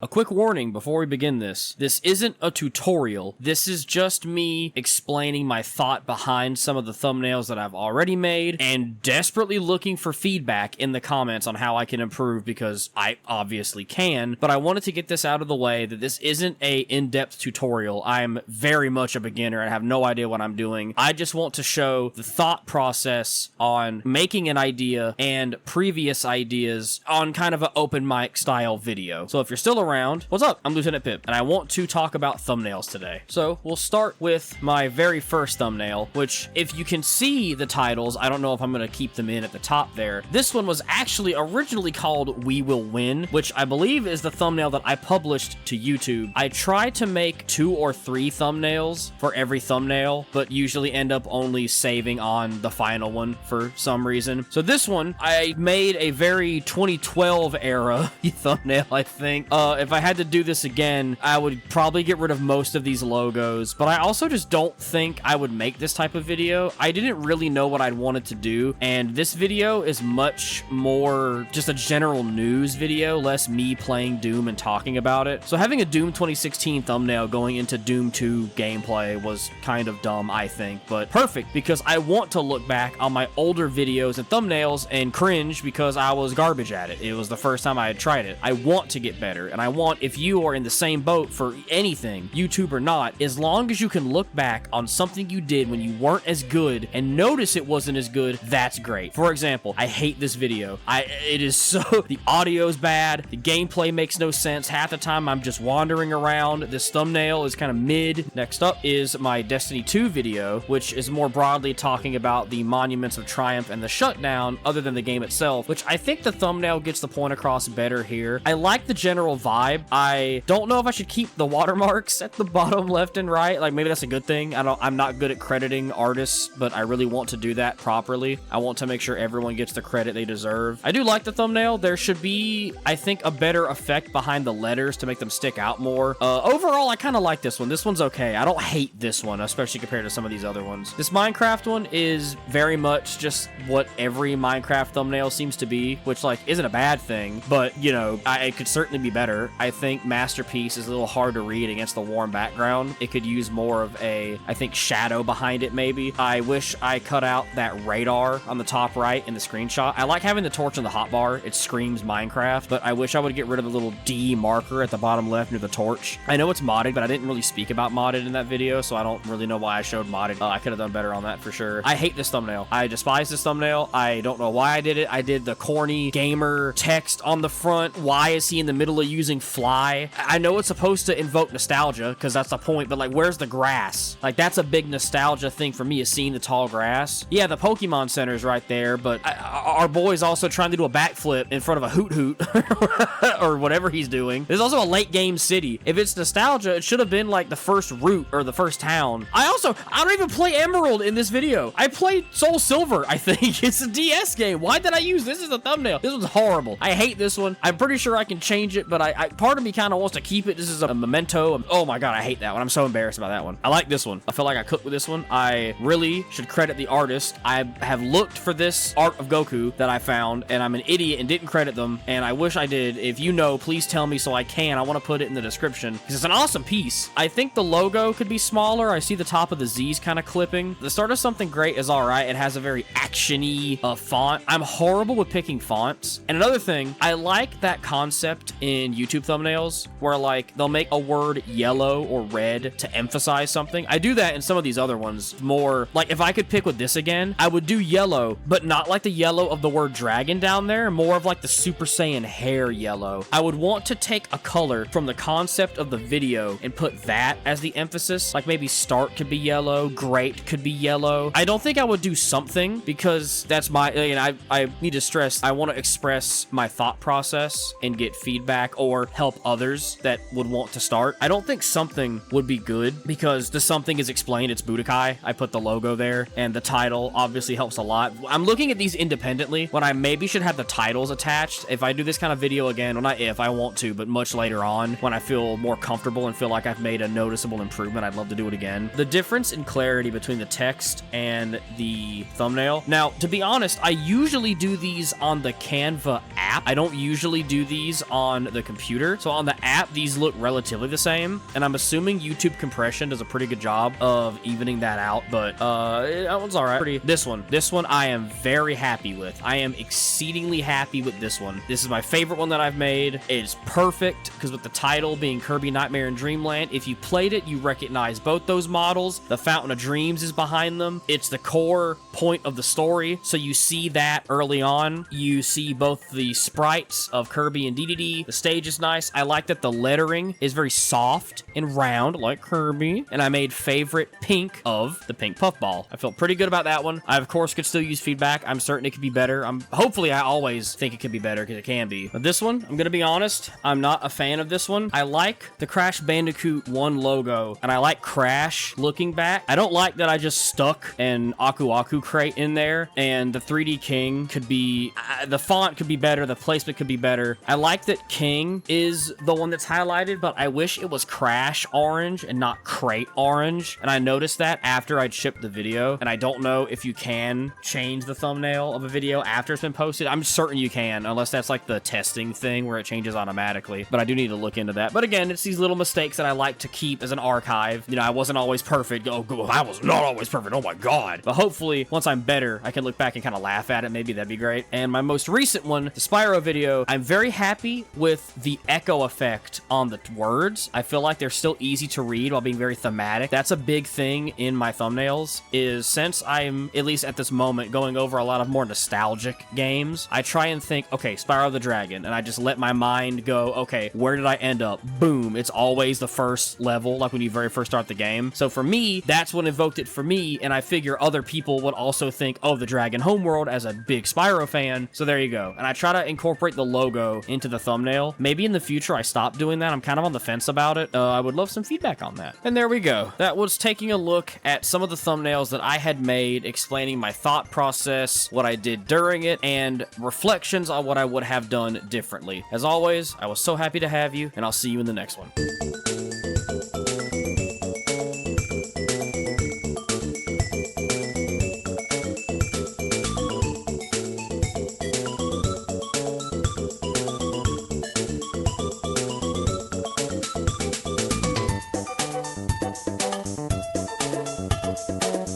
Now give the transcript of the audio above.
A quick warning before we begin this. This isn't a tutorial. This is just me explaining my thought behind some of the thumbnails that I've already made and desperately looking for feedback in the comments on how I can improve, because I obviously can, but I wanted to get this out of the way that this isn't a in-depth tutorial. I'm very much a beginner and have no idea what I'm doing. I just want to show the thought process on making an idea and previous ideas on kind of an open mic style video. So if you're still around, what's up? I'm Lieutenant Pip, and I want to talk about thumbnails today. So we'll start with my very first thumbnail, which, if you can see the titles, I don't know if I'm going to keep them in at the top there. This one was actually originally called We Will Win, which I believe is the thumbnail that I published to YouTube. I try to make 2 or 3 thumbnails for every thumbnail, but usually end up only saving on the final one for some reason. So this one, I made a very 2012 era thumbnail, I think. If I had to do this again, I would probably get rid of most of these logos, but I also just don't think I would make this type of video. I didn't really know what I'd wanted to do, and this video is much more just a general news video, less me playing Doom and talking about it. So having a Doom 2016 thumbnail going into Doom 2 gameplay was kind of dumb, I think, but perfect, because I want to look back on my older videos and thumbnails and cringe because I was garbage at it. It was the first time I had tried it. I want to get better, and I want, if you are in the same boat for anything, YouTube or not, as long as you can look back on something you did when you weren't as good and notice it wasn't as good, that's great. For example, I hate this video. It is so, the audio's bad, the gameplay makes no sense, half the time I'm just wandering around, this thumbnail is kind of mid. Next up is my Destiny 2 video, which is more broadly talking about the Monuments of Triumph and the shutdown, other than the game itself, which I think the thumbnail gets the point across better here. I like the general vibe. I don't know if I should keep the watermarks at the bottom left and right. Like, maybe that's a good thing. I'm not good at crediting artists, but I really want to do that properly. I want to make sure everyone gets the credit they deserve. I do like the thumbnail. There should be, I think, a better effect behind the letters to make them stick out more. Overall, I kind of like this one. This one's okay. I don't hate this one, especially compared to some of these other ones. This Minecraft one is very much just what every Minecraft thumbnail seems to be, which, like, isn't a bad thing, but, you know, it could certainly be better. I think Masterpiece is a little hard to read against the warm background. It could use more of a, I think, shadow behind it, maybe. I wish I cut out that radar on the top right in the screenshot. I like having the torch on the hotbar. It screams Minecraft, but I wish I would get rid of the little D marker at the bottom left near the torch. I know it's modded, but I didn't really speak about modded in that video, so I don't really know why I showed modded. I could have done better on that for sure. I hate this thumbnail. I despise this thumbnail. I don't know why I did it. I did the corny gamer text on the front. Why is he in the middle of using fly? I know it's supposed to invoke nostalgia, because that's the point, but, like, where's the grass? Like, that's a big nostalgia thing for me, is seeing the tall grass. Yeah, the Pokemon Center's right there, but our boy's also trying to do a backflip in front of a hoot hoot or whatever he's doing. There's also a late game city. If it's nostalgia, it should have been like the first route or the first town. I don't even play Emerald in this video. I played Soul Silver, I think. It's a DS game. Why did I use this as a thumbnail? This one's horrible. I hate this one. I'm pretty sure I can change it, but part of me kind of wants to keep it. This is a memento. Oh my god, I hate that one. I'm so embarrassed about that one. I like this one. I feel like I cooked with this one. I really should credit the artist. I have looked for this art of Goku that I found, and I'm an idiot and didn't credit them, and I wish I did. If you know, please tell me so I can. I want to put it in the description, because it's an awesome piece. I think the logo could be smaller. I see the top of the Z's kind of clipping. The start of Something Great is all right. It has a very action-y font. I'm horrible with picking fonts. And another thing, I like that concept in YouTube thumbnails where, like, they'll make a word yellow or red to emphasize something. I do that in some of these other ones more. Like, if I could pick with this again, I would do yellow, but not like the yellow of the word dragon down there, more of like the Super Saiyan hair yellow. I would want to take a color from the concept of the video and put that as the emphasis. Like, maybe start could be yellow, great could be yellow. I don't think I would do something, because that's my, I need to stress, I want to express my thought process and get feedback or help others that would want to start. I don't think something would be good, because the something is explained. It's Budokai. I put the logo there, and the title obviously helps a lot. I'm looking at these independently when I maybe should have the titles attached. If I do this kind of video again, well, not if, I want to, but much later on, when I feel more comfortable and feel like I've made a noticeable improvement, I'd love to do it again. The difference in clarity between the text and the thumbnail. Now, to be honest, I usually do these on the Canva app. I don't usually do these on the computer. computer. So on the app, these look relatively the same, and I'm assuming YouTube compression does a pretty good job of evening that out, but that one's all right. This one I am very happy with. I am exceedingly happy with this one. This is my favorite one that I've made. It's perfect because with the title being Kirby Nightmare in Dreamland, if you played it, you recognize both those models. The Fountain of Dreams is behind them. It's the core point of the story, so you see that early on. You see both the sprites of Kirby and DDD. The stage is nice. I like that the lettering is very soft and round like Kirby, and I made favorite pink of the pink puffball. I felt pretty good about that one. I, of course, could still use feedback. I'm certain it could be better. Hopefully, I always think it could be better because it can be. But this one, I'm going to be honest, I'm not a fan of this one. I like the Crash Bandicoot 1 logo, and I like Crash looking back. I don't like that I just stuck an Aku Aku crate in there, and the 3D King could be, the font could be better, the placement could be better. I like that King is the one that's highlighted, but I wish it was Crash orange and not crate orange, and I noticed that after I'd shipped the video, and I don't know if you can change the thumbnail of a video after it's been posted. I'm certain you can, unless that's like the testing thing where it changes automatically, but I do need to look into that. But again, it's these little mistakes that I like to keep as an archive. You know, I wasn't always perfect. Oh, I was not always perfect. Oh my god. But hopefully, once I'm better, I can look back and kind of laugh at it. Maybe that'd be great. And my most recent one, the Spyro video, I'm very happy with the echo effect on the words. I feel like they're still easy to read while being very thematic. That's a big thing in my thumbnails, is since I'm, at least at this moment, going over a lot of more nostalgic games, I try and think, okay, Spyro the Dragon, and I just let my mind go, okay, where did I end up? Boom. It's always the first level, like when you very first start the game. So for me, that's what evoked it for me, and I figure other people would also think, oh, the Dragon Homeworld as a big Spyro fan. So there you go. And I try to incorporate the logo into the thumbnail. Maybe in the future I stop doing that. I'm kind of on the fence about it. I would love some feedback on that. And there we go. That was taking a look at some of the thumbnails that I had made, explaining my thought process, what I did during it, and reflections on what I would have done differently. As always, I was so happy to have you, and I'll see you in the next one.